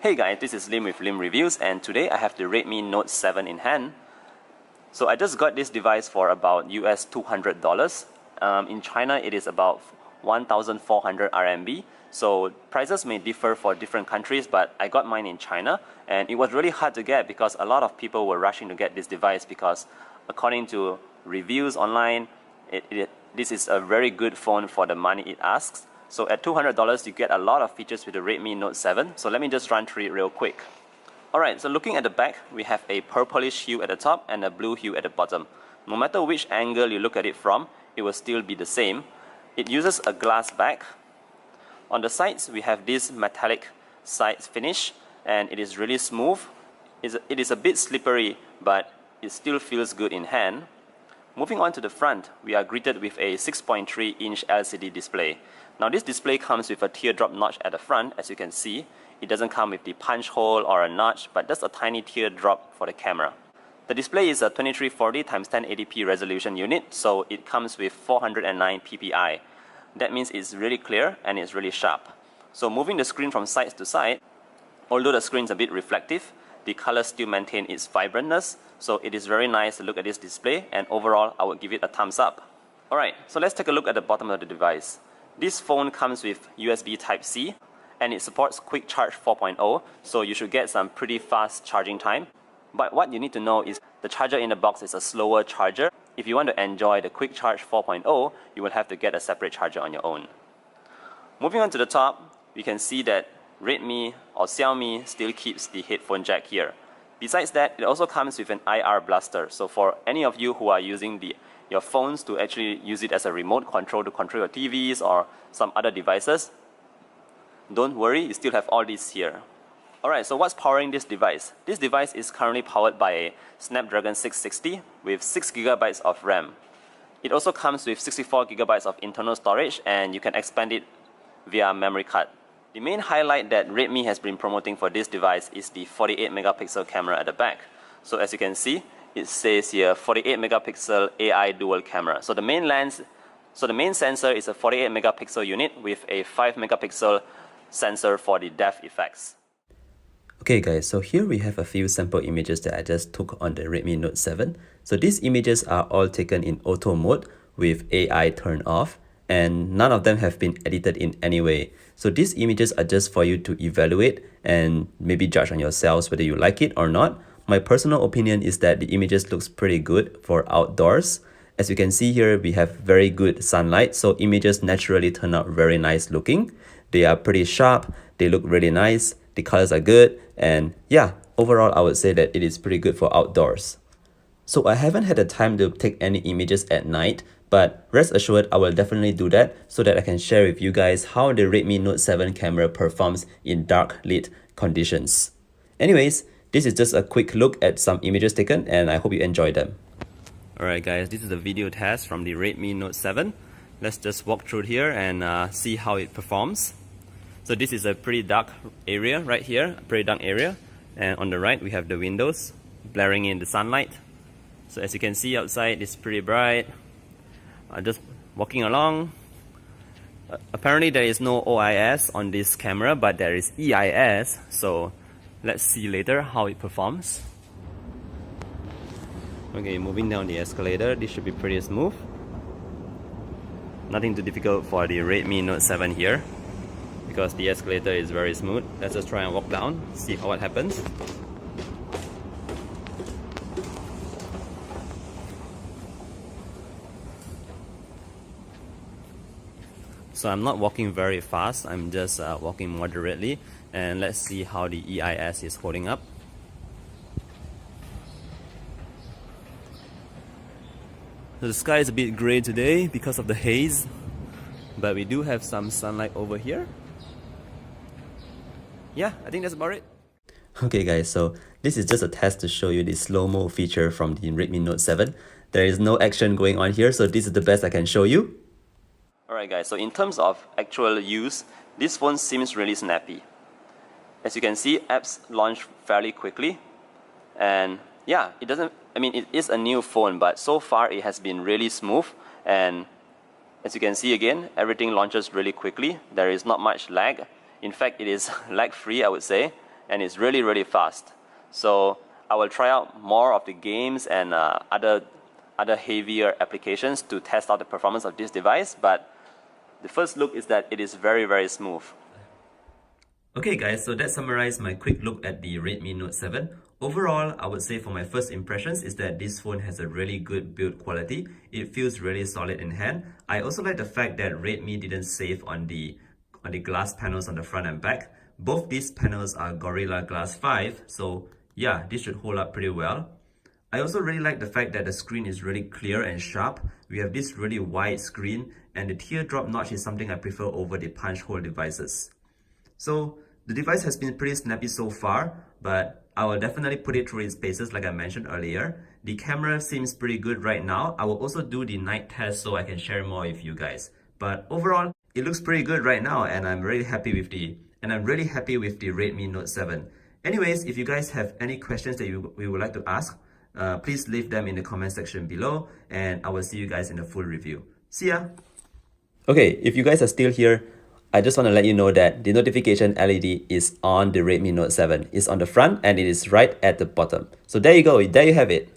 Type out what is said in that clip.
Hey guys, this is Lim with Lim Reviews, and today I have the Redmi Note 7 in hand. So I just got this device for about US $200. In China it is about 1,400 RMB. So prices may differ for different countries, but I got mine in China and it was really hard to get because a lot of people were rushing to get this device because according to reviews online, this is a very good phone for the money it asks. So at $200 you get a lot of features with the Redmi Note 7. So let me just run through it real quick. Alright, so looking at the back, we have a purplish hue at the top and a blue hue at the bottom. No matter which angle you look at it from, it will still be the same. It uses a glass back. On the sides, we have this metallic side finish and it is really smooth. It is a bit slippery, but it still feels good in hand. Moving on to the front, we are greeted with a 6.3-inch LCD display. Now this display comes with a teardrop notch at the front, as you can see. It doesn't come with the punch hole or a notch, but just a tiny teardrop for the camera. The display is a 2340x1080p resolution unit, so it comes with 409 ppi. That means it's really clear and it's really sharp. So moving the screen from side to side, although the screen is a bit reflective, the colors still maintain its vibrantness, so it is very nice to look at this display, and overall I would give it a thumbs up. Alright, so let's take a look at the bottom of the device. This phone comes with USB Type-C and it supports Quick Charge 4.0, so you should get some pretty fast charging time. But what you need to know is the charger in the box is a slower charger. If you want to enjoy the Quick Charge 4.0, you will have to get a separate charger on your own. Moving on to the top, we can see that Redmi or Xiaomi still keeps the headphone jack here. Besides that, it also comes with an IR blaster, so for any of you who are using your phones to actually use it as a remote control to control your TVs or some other devices, don't worry, you still have all these here. Alright, so what's powering this device? This device is currently powered by a Snapdragon 660 with 6GB of RAM. It also comes with 64GB of internal storage and you can expand it via memory card. The main highlight that Redmi has been promoting for this device is the 48MP camera at the back. So as you can see, it says here 48MP AI dual camera. So the main sensor is a 48MP unit with a 5MP sensor for the depth effects. Okay guys, so here we have a few sample images that I just took on the Redmi Note 7. So these images are all taken in auto mode with AI turned off, and none of them have been edited in any way. So these images are just for you to evaluate and maybe judge on yourselves whether you like it or not. My personal opinion is that the images looks pretty good for outdoors. As you can see here, we have very good sunlight, so images naturally turn out very nice looking. They are pretty sharp, they look really nice, the colors are good, and yeah, overall I would say that it is pretty good for outdoors. So I haven't had the time to take any images at night, but rest assured I will definitely do that so that I can share with you guys how the Redmi Note 7 camera performs in dark lit conditions. Anyways, this is just a quick look at some images taken and I hope you enjoy them. Alright guys, this is the video test from the Redmi Note 7. Let's just walk through here and see how it performs. So this is a pretty dark area right here, a pretty dark area. And on the right we have the windows blaring in the sunlight. So as you can see outside, it's pretty bright. Just walking along. Apparently there is no OIS on this camera, but there is EIS. So let's see later how it performs. Okay, moving down the escalator, this should be pretty smooth. Nothing too difficult for the Redmi Note 7 here, because the escalator is very smooth. Let's just try and walk down, see what happens. So I'm not walking very fast, I'm just walking moderately, and let's see how the EIS is holding up. So the sky is a bit gray today because of the haze, but we do have some sunlight over here. Yeah, I think that's about it. Okay guys, so this is just a test to show you the slow-mo feature from the Redmi Note 7. There is no action going on here, so this is the best I can show you. Alright guys, so in terms of actual use, this phone seems really snappy. As you can see, apps launch fairly quickly. And yeah, it is a new phone, but so far it has been really smooth. And as you can see again, everything launches really quickly. There is not much lag. In fact, it is lag-free, I would say. and it's really, really fast. So I will try out more of the games and other heavier applications to test out the performance of this device, but the first look is that it is very, very smooth. Okay guys, so that summarized my quick look at the Redmi Note 7. Overall, I would say for my first impressions is that this phone has a really good build quality. It feels really solid in hand. I also like the fact that Redmi didn't save on the glass panels on the front and back. Both these panels are Gorilla Glass 5, so yeah, this should hold up pretty well. I also really like the fact that the screen is really clear and sharp. We have this really wide screen, and the teardrop notch is something I prefer over the punch hole devices. So the device has been pretty snappy so far, but I will definitely put it through its paces like I mentioned earlier. The camera seems pretty good right now. I will also do the night test so I can share more with you guys. But overall, it looks pretty good right now, and I'm really happy with the Redmi Note 7. Anyways, if you guys have any questions that you would like to ask, please leave them in the comment section below, and I will see you guys in the full review. See ya! Okay, if you guys are still here, I just want to let you know that the notification LED is on the Redmi Note 7. It's on the front and it is right at the bottom. So there you go, there you have it.